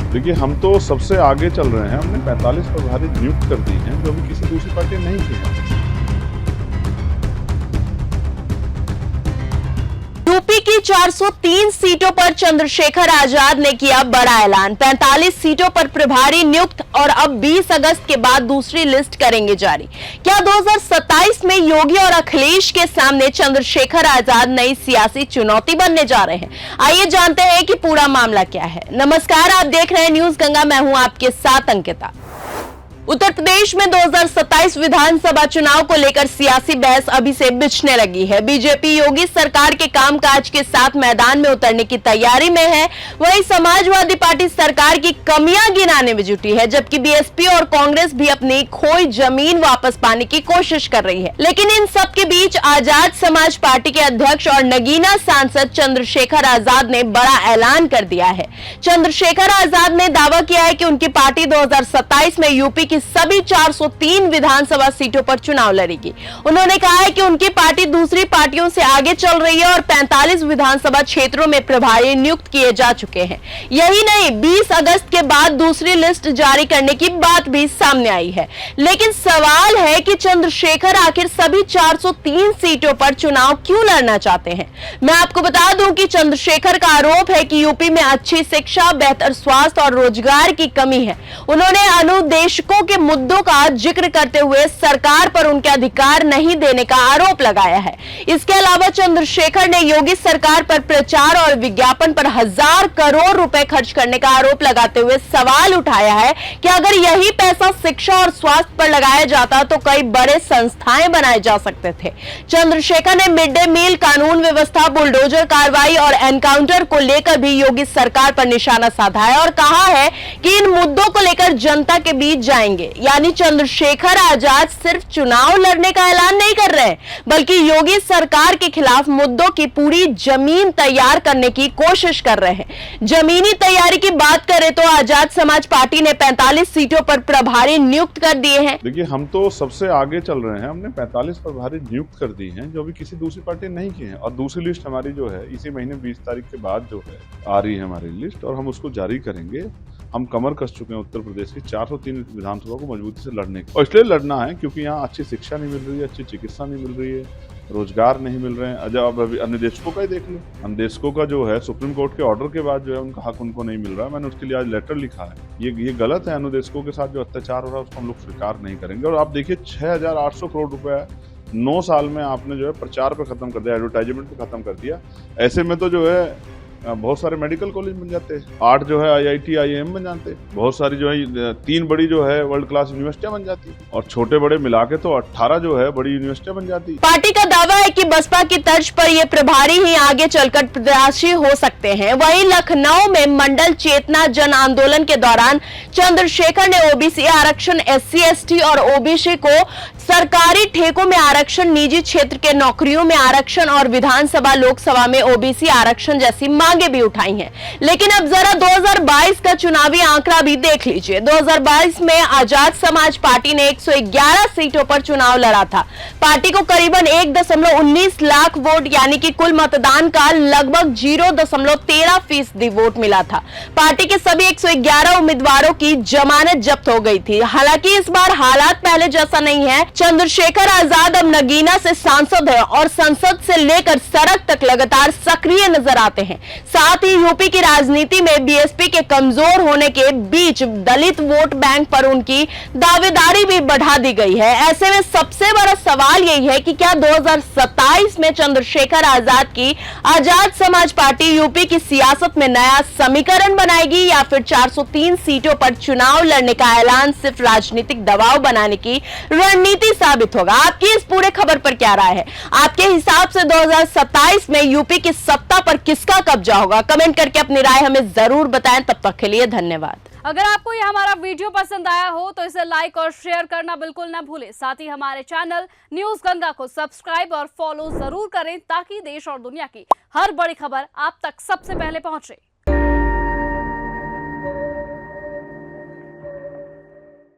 देखिए, हम तो सबसे आगे चल रहे हैं। हमने 45 प्रभारी नियुक्त कर दी हैं, जो भी किसी दूसरी पार्टी ने नहीं किए हैं। यूपी की 403 सीटों पर चंद्रशेखर आजाद ने किया बड़ा ऐलान। 45 सीटों पर प्रभारी नियुक्त और अब 20 अगस्त के बाद दूसरी लिस्ट करेंगे जारी। क्या 2027 में योगी और अखिलेश के सामने चंद्रशेखर आजाद नई सियासी चुनौती बनने जा रहे हैं? आइए जानते हैं कि पूरा मामला क्या है। नमस्कार, आप देख रहे हैं न्यूज गंगा, मैं हूं आपके साथ अंकिता। उत्तर प्रदेश में 2027 विधानसभा चुनाव को लेकर सियासी बहस अभी से बिछने लगी है। बीजेपी योगी सरकार के कामकाज के साथ मैदान में उतरने की तैयारी में है, वहीं समाजवादी पार्टी सरकार की कमियां गिनाने में जुटी है, जबकि बीएसपी और कांग्रेस भी अपनी खोई जमीन वापस पाने की कोशिश कर रही है। लेकिन इन सब के बीच आजाद समाज पार्टी के अध्यक्ष और नगीना सांसद चंद्रशेखर आजाद ने बड़ा ऐलान कर दिया है। चंद्रशेखर आजाद ने दावा किया है कि उनकी पार्टी 2027 में यूपी की सभी 403 विधानसभा सीटों पर चुनाव लड़ेगी। उन्होंने कहा है कि उनकी पार्टी दूसरी पार्टियों से आगे चल रही है और 45 विधानसभा क्षेत्रों में प्रभारी नियुक्त किए जा चुके हैं। यही नहीं, 20 अगस्त के बाद दूसरी लिस्ट जारी करने की बात भी सामने आई है। लेकिन सवाल है कि चंद्रशेखर आखिर सभी 403 सीटों पर चुनाव क्यों लड़ना चाहते हैं? मैं आपको बता दूं कि चंद्रशेखर का आरोप है कि यूपी में अच्छी शिक्षा, बेहतर स्वास्थ्य और रोजगार की कमी है। उन्होंने अनुदेशकों के मुद्दों का जिक्र करते हुए सरकार पर उनके अधिकार नहीं देने का आरोप लगाया है। इसके अलावा चंद्रशेखर ने योगी सरकार पर प्रचार और विज्ञापन पर 1000 करोड़ रुपए खर्च करने का आरोप लगाते हुए सवाल उठाया है कि अगर यही पैसा शिक्षा और स्वास्थ्य पर लगाया जाता तो कई बड़े संस्थाएं बनाए जा सकते थे। चंद्रशेखर ने मिड डे मील, कानून व्यवस्था, बुलडोजर कार्रवाई और एनकाउंटर को लेकर भी योगी सरकार पर निशाना साधा है और कहा है कि इन मुद्दों को लेकर जनता के बीच जाएंगे। यानी चंद्रशेखर आजाद सिर्फ चुनाव लड़ने का ऐलान नहीं कर रहे, बल्कि योगी सरकार के खिलाफ मुद्दों की पूरी जमीन तैयार करने की कोशिश कर रहे हैं। जमीनी तैयारी की बात करें तो आजाद समाज पार्टी ने 45 सीटों पर प्रभारी नियुक्त कर दिए हैं। देखिए, हम तो सबसे आगे चल रहे हैं। हमने 45 प्रभारी नियुक्त कर दी हैं, जो भी किसी दूसरी पार्टी ने नहीं किए हैं। और दूसरी लिस्ट हमारी जो है इसी महीने 20 तारीख के बाद जो है आ रही है हमारी लिस्ट, और हम उसको जारी करेंगे। हम कमर कस चुके हैं उत्तर प्रदेश की 403 विधानसभा को मजबूती से लड़ने की, और इसलिए लड़ना है क्योंकि यहाँ अच्छी शिक्षा नहीं मिल रही है, अच्छी चिकित्सा नहीं मिल रही है, रोजगार नहीं मिल रहे हैं। अब अभी अनुदेशकों का ही देख लो। अनुदेशकों का जो है सुप्रीम कोर्ट के ऑर्डर के बाद जो है उनका हक उनको नहीं मिल रहा है। मैंने उसके लिए आज लेटर लिखा है। ये गलत है। अनुदेशकों के साथ जो अत्याचार हो रहा है उसको हम लोग स्वीकार नहीं करेंगे। और आप देखिए, 6800 करोड़ रुपए 9 साल में आपने जो है प्रचार पे खत्म कर दिया, एडवर्टाइजमेंट पे खत्म कर दिया। ऐसे में तो जो है बहुत सारे मेडिकल कॉलेज बन जाते हैं, 8 जो है IIT IIM बन जाते, बहुत सारी जो है 3 बड़ी जो है वर्ल्ड क्लास यूनिवर्सिटियां बन जाती, और छोटे बड़े मिला के तो 18 जो है बड़ी यूनिवर्सिटियां बन जाती। पार्टी का दावा है कि बसपा की तर्ज पर ये प्रभारी ही आगे चलकर प्रत्याशी हो सकते हैं। वहीं लखनऊ में मंडल चेतना जन आंदोलन के दौरान चंद्रशेखर ने ओबीसी आरक्षण, SC ST और OBC को सरकारी ठेकों में आरक्षण, निजी क्षेत्र के नौकरियों में आरक्षण और विधानसभा लोकसभा में OBC आरक्षण जैसी मांगे भी उठाई हैं। लेकिन अब जरा 2022 का चुनावी आंकड़ा भी देख लीजिए। 2022 में आजाद समाज पार्टी ने 111 सीटों पर चुनाव लड़ा था। पार्टी को करीबन 1.19 लाख वोट यानी कि कुल मतदान का लगभग 0.13% वोट मिला था। पार्टी के सभी 111 उम्मीदवारों की जमानत जब्त हो गई थी। हालांकि इस बार हालात पहले जैसा नहीं है। चंद्रशेखर आजाद अब नगीना से सांसद है और संसद से लेकर सड़क तक लगातार सक्रिय नजर आते हैं। साथ ही यूपी की राजनीति में बीएसपी के कमजोर होने के बीच दलित वोट बैंक पर उनकी दावेदारी भी बढ़ा दी गई है। ऐसे में सबसे बड़ा सवाल यही है कि क्या 2027 में चंद्रशेखर आजाद की आजाद समाज पार्टी यूपी की सियासत में नया समीकरण बनाएगी, या फिर 403 सीटों पर चुनाव लड़ने का ऐलान सिर्फ राजनीतिक दबाव बनाने की रणनीति साबित होगा? आपकी इस पूरे खबर पर क्या राय है? आपके हिसाब से 2027 में यूपी की सत्ता पर किसका कब्जा होगा? कमेंट करके अपनी राय हमें जरूर बताएं। तब तक के लिए धन्यवाद। अगर आपको यह हमारा वीडियो पसंद आया हो तो इसे लाइक और शेयर करना बिल्कुल ना भूलें। साथ ही हमारे चैनल न्यूज गंगा को सब्सक्राइब और फॉलो जरूर करें ताकि देश और दुनिया की हर बड़ी खबर आप तक सबसे पहुंचे।